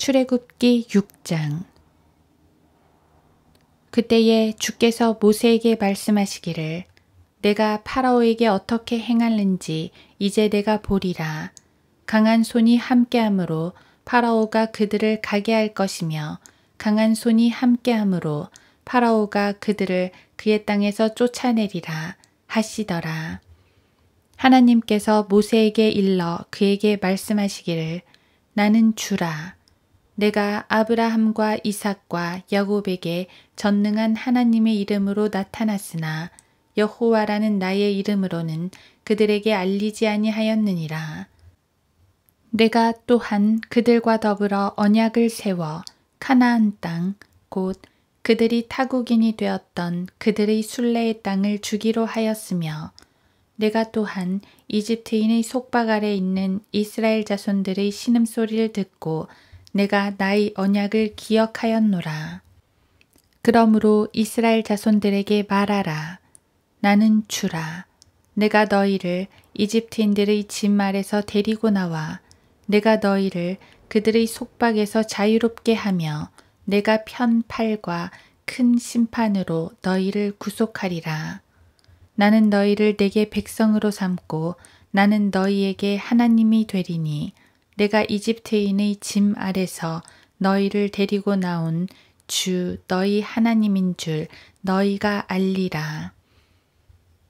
출애굽기 6장. 그때에 주께서 모세에게 말씀하시기를 내가 파라오에게 어떻게 행할는지 이제 내가 보리라. 강한 손이 함께함으로 파라오가 그들을 가게 할 것이며 강한 손이 함께함으로 파라오가 그들을 그의 땅에서 쫓아내리라 하시더라. 하나님께서 모세에게 일러 그에게 말씀하시기를 나는 주라. 내가 아브라함과 이삭과 야곱에게 전능한 하나님의 이름으로 나타났으나 여호와라는 나의 이름으로는 그들에게 알리지 아니하였느니라. 내가 또한 그들과 더불어 언약을 세워 가나안 땅 곧 그들이 타국인이 되었던 그들의 순례의 땅을 주기로 하였으며 내가 또한 이집트인의 속박 아래 있는 이스라엘 자손들의 신음소리를 듣고 내가 나의 언약을 기억하였노라. 그러므로 이스라엘 자손들에게 말하라. 나는 주라. 내가 너희를 이집트인들의 짐 아래서 데리고 나와 내가 너희를 그들의 속박에서 자유롭게 하며 내가 편 팔과 큰 심판으로 너희를 구속하리라. 나는 너희를 내게 백성으로 삼고 나는 너희에게 하나님이 되리니 내가 이집트인의 짐 아래서 너희를 데리고 나온 주 너희 하나님인 줄 너희가 알리라.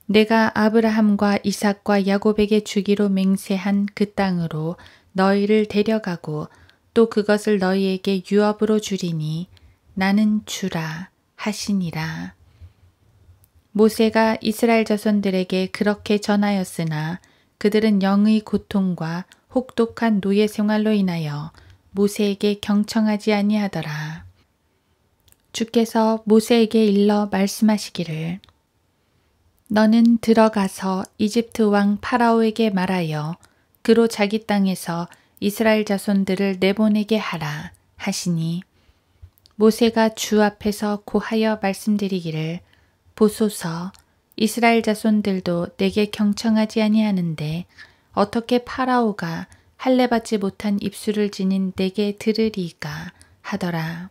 내가 아브라함과 이삭과 야곱에게 주기로 맹세한 그 땅으로 너희를 데려가고 또 그것을 너희에게 유업으로 주리니 나는 주라 하시니라. 모세가 이스라엘 자손들에게 그렇게 전하였으나 그들은 영의 고통과 혹독한 노예 생활로 인하여 모세에게 경청하지 아니하더라. 주께서 모세에게 일러 말씀하시기를 너는 들어가서 이집트 왕 파라오에게 말하여 그로 자기 땅에서 이스라엘 자손들을 내보내게 하라 하시니 모세가 주 앞에서 고하여 말씀드리기를 보소서 이스라엘 자손들도 내게 경청하지 아니하는데 어떻게 파라오가 할례받지 못한 입술을 지닌 내게 들으리까 하더라.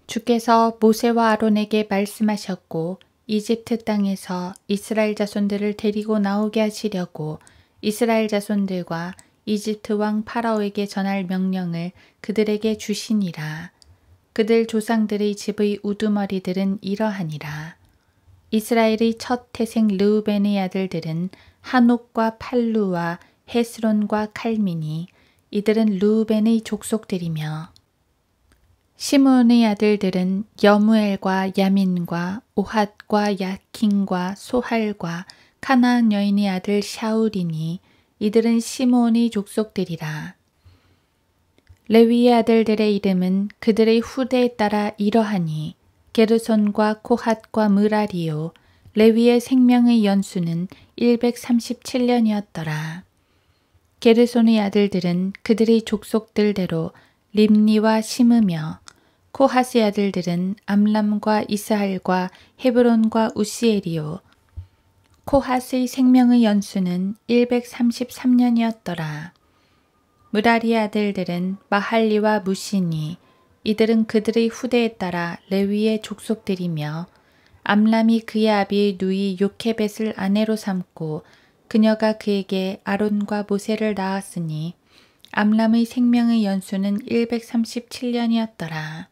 주께서 모세와 아론에게 말씀하셨고 이집트 땅에서 이스라엘 자손들을 데리고 나오게 하시려고 이스라엘 자손들과 이집트 왕 파라오에게 전할 명령을 그들에게 주시니라. 그들 조상들의 집의 우두머리들은 이러하니라. 이스라엘의 첫 태생 르우벤의 아들들은 하녹과 팔루와 헤스론과 칼미니 이들은 르우벤의 족속들이며 시므온의 아들들은 여무엘과 야민과 오핫과 야킨과 소할과 가나안 여인의 아들 샤울이니 이들은 시므온의 족속들이라. 레위의 아들들의 이름은 그들의 후대에 따라 이러하니 게르손과 코핫과 므라리요 레위의 생명의 연수는 137년이었더라. 게르손의 아들들은 그들의 족속들대로 림니와 시므며 코핫의 아들들은 암람과 이스할과 헤브론과 우시엘이요 코핫의 생명의 연수는 133년이었더라. 므라리의 아들들은 마할리와 무시니 이들은 그들의 후대에 따라 레위의 족속들이며 암람이 그의 아비의 누이 요케벳을 아내로 삼고 그녀가 그에게 아론과 모세를 낳았으니 암람의 생명의 연수는 137년이었더라.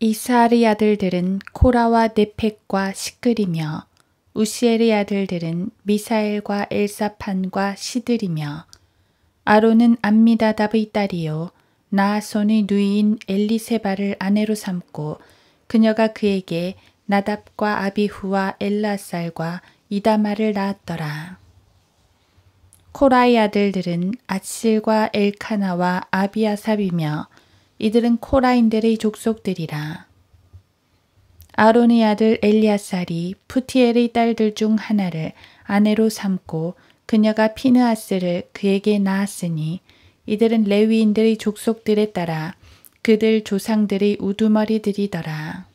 이스할의 아들들은 코라와 네펙과 시끌이며 우시엘의 아들들은 미사엘과 엘사판과 시들이며 아론은 암미다답의 딸이요 나아손의 누이인 엘리세바를 아내로 삼고 그녀가 그에게 나답과 아비후와 엘라살과 이다마를 낳았더라. 코라의 아들들은 아실과 엘카나와 아비아삽이며 이들은 코라인들의 족속들이라. 아론의 아들 엘리아살이 푸티엘의 딸들 중 하나를 아내로 삼고 그녀가 피느하스를 그에게 낳았으니 이들은 레위인들의 족속들에 따라 그들 조상들의 우두머리들이더라.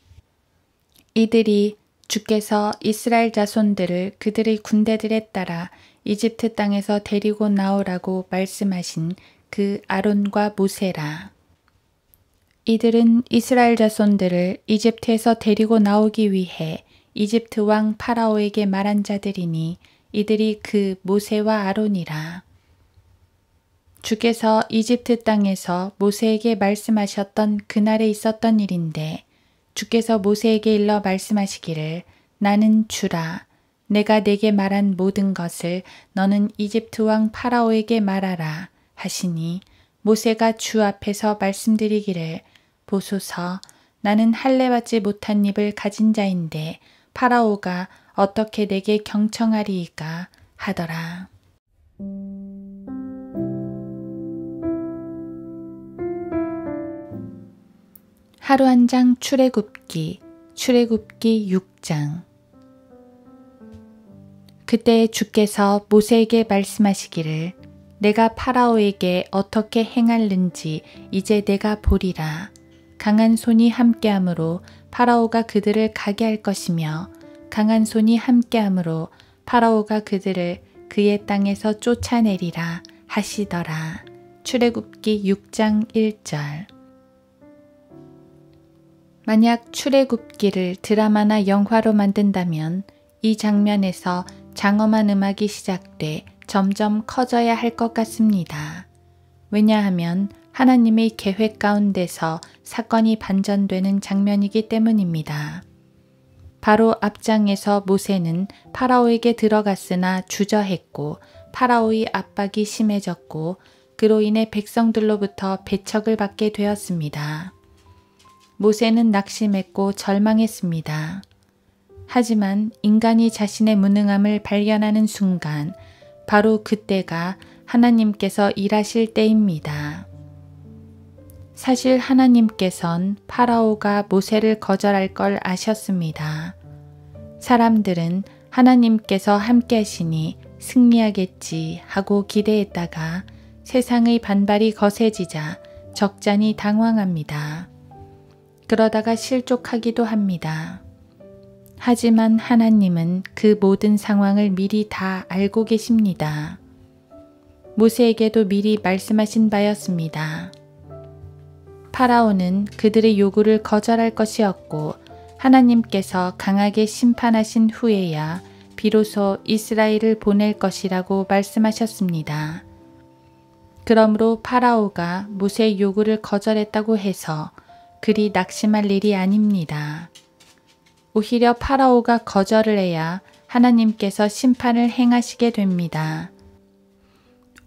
이들이 주께서 이스라엘 자손들을 그들의 군대들에 따라 이집트 땅에서 데리고 나오라고 말씀하신 그 아론과 모세라. 이들은 이스라엘 자손들을 이집트에서 데리고 나오기 위해 이집트 왕 파라오에게 말한 자들이니 이들이 그 모세와 아론이라. 주께서 이집트 땅에서 모세에게 말씀하셨던 그날에 있었던 일인데 주께서 모세에게 일러 말씀하시기를 나는 주라. 내가 내게 말한 모든 것을 너는 이집트 왕 파라오에게 말하라 하시니 모세가 주 앞에서 말씀드리기를 보소서 나는 할례받지 못한 입을 가진 자인데 파라오가 어떻게 내게 경청하리이까 하더라. 하루 한 장 출애굽기 6장. 그때 주께서 모세에게 말씀하시기를 내가 파라오에게 어떻게 행할는지 이제 내가 보리라. 강한 손이 함께함으로 파라오가 그들을 가게 할 것이며 강한 손이 함께함으로 파라오가 그들을 그의 땅에서 쫓아내리라 하시더라. 출애굽기 6장 1절. 만약 출애굽기를 드라마나 영화로 만든다면 이 장면에서 장엄한 음악이 시작돼 점점 커져야 할 것 같습니다. 왜냐하면 하나님의 계획 가운데서 사건이 반전되는 장면이기 때문입니다. 바로 앞장에서 모세는 파라오에게 들어갔으나 주저했고 파라오의 압박이 심해졌고 그로 인해 백성들로부터 배척을 받게 되었습니다. 모세는 낙심했고 절망했습니다. 하지만 인간이 자신의 무능함을 발견하는 순간 바로 그때가 하나님께서 일하실 때입니다. 사실 하나님께선 파라오가 모세를 거절할 걸 아셨습니다. 사람들은 하나님께서 함께 하시니 승리하겠지 하고 기대했다가 세상의 반발이 거세지자 적잖이 당황합니다. 그러다가 실족하기도 합니다. 하지만 하나님은 그 모든 상황을 미리 다 알고 계십니다. 모세에게도 미리 말씀하신 바였습니다. 파라오는 그들의 요구를 거절할 것이었고 하나님께서 강하게 심판하신 후에야 비로소 이스라엘을 보낼 것이라고 말씀하셨습니다. 그러므로 파라오가 모세의 요구를 거절했다고 해서 그리 낙심할 일이 아닙니다. 오히려 파라오가 거절을 해야 하나님께서 심판을 행하시게 됩니다.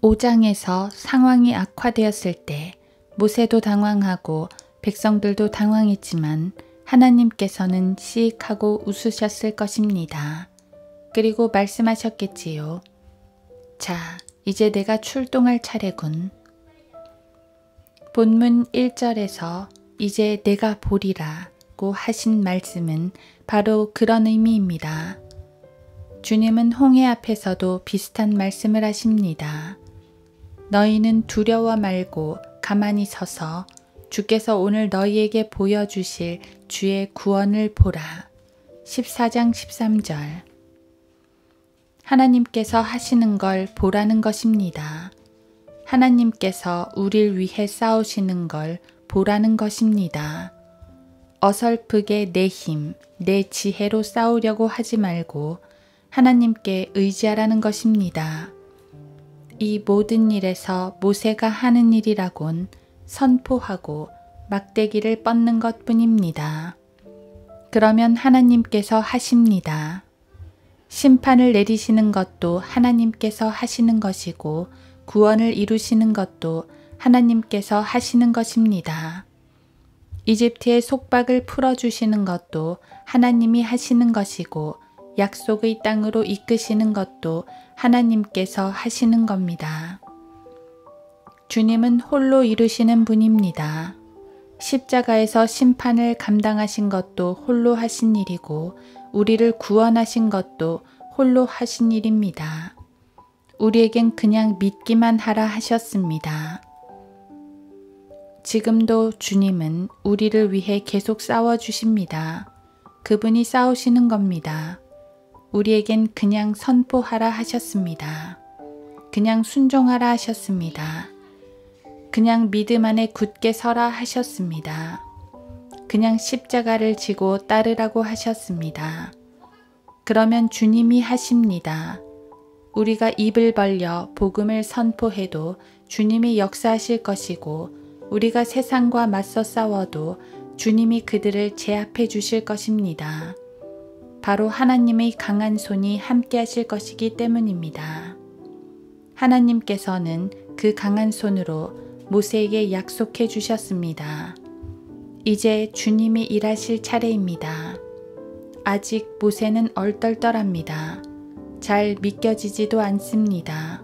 5장에서 상황이 악화되었을 때 모세도 당황하고 백성들도 당황했지만 하나님께서는 씩 하고 웃으셨을 것입니다. 그리고 말씀하셨겠지요. 자, 이제 내가 출동할 차례군. 본문 1절에서 이제 내가 보리라고 하신 말씀은 바로 그런 의미입니다. 주님은 홍해 앞에서도 비슷한 말씀을 하십니다. 너희는 두려워 말고 가만히 서서 주께서 오늘 너희에게 보여주실 주의 구원을 보라. 14장 13절. 하나님께서 하시는 걸 보라는 것입니다. 하나님께서 우릴 위해 싸우시는 걸 보라는 것입니다. 어설프게 내 힘, 내 지혜로 싸우려고 하지 말고 하나님께 의지하라는 것입니다. 이 모든 일에서 모세가 하는 일이라곤 선포하고 막대기를 뻗는 것뿐입니다. 그러면 하나님께서 하십니다. 심판을 내리시는 것도 하나님께서 하시는 것이고 구원을 이루시는 것도 하나님께서 하시는 것입니다. 이집트의 속박을 풀어주시는 것도 하나님이 하시는 것이고 약속의 땅으로 이끄시는 것도 하나님께서 하시는 겁니다. 주님은 홀로 이루시는 분입니다. 십자가에서 심판을 감당하신 것도 홀로 하신 일이고 우리를 구원하신 것도 홀로 하신 일입니다. 우리에겐 그냥 믿기만 하라 하셨습니다. 지금도 주님은 우리를 위해 계속 싸워주십니다. 그분이 싸우시는 겁니다. 우리에겐 그냥 선포하라 하셨습니다. 그냥 순종하라 하셨습니다. 그냥 믿음 안에 굳게 서라 하셨습니다. 그냥 십자가를 지고 따르라고 하셨습니다. 그러면 주님이 하십니다. 우리가 입을 벌려 복음을 선포해도 주님이 역사하실 것이고 우리가 세상과 맞서 싸워도 주님이 그들을 제압해 주실 것입니다. 바로 하나님의 강한 손이 함께 하실 것이기 때문입니다. 하나님께서는 그 강한 손으로 모세에게 약속해 주셨습니다. 이제 주님이 일하실 차례입니다. 아직 모세는 얼떨떨합니다. 잘 믿겨지지도 않습니다.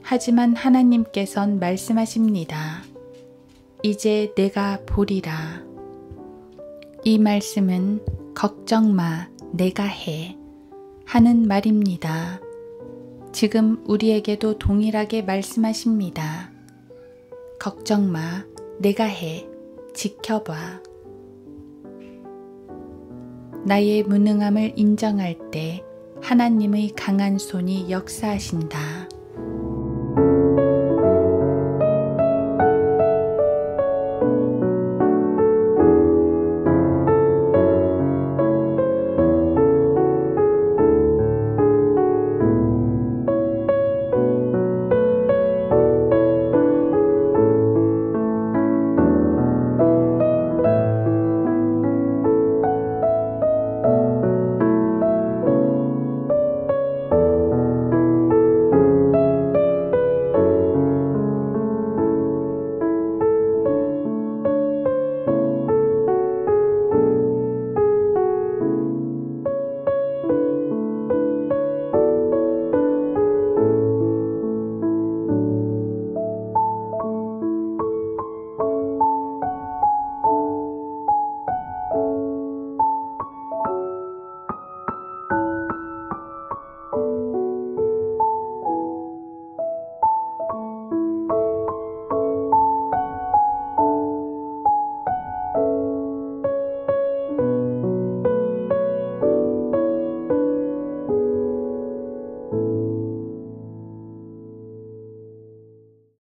하지만 하나님께선 말씀하십니다. 이제 내가 보리라. 이 말씀은 걱정 마, 내가 해 하는 말입니다. 지금 우리에게도 동일하게 말씀하십니다. 걱정 마, 내가 해, 지켜봐. 나의 무능함을 인정할 때 하나님의 강한 손이 역사하신다.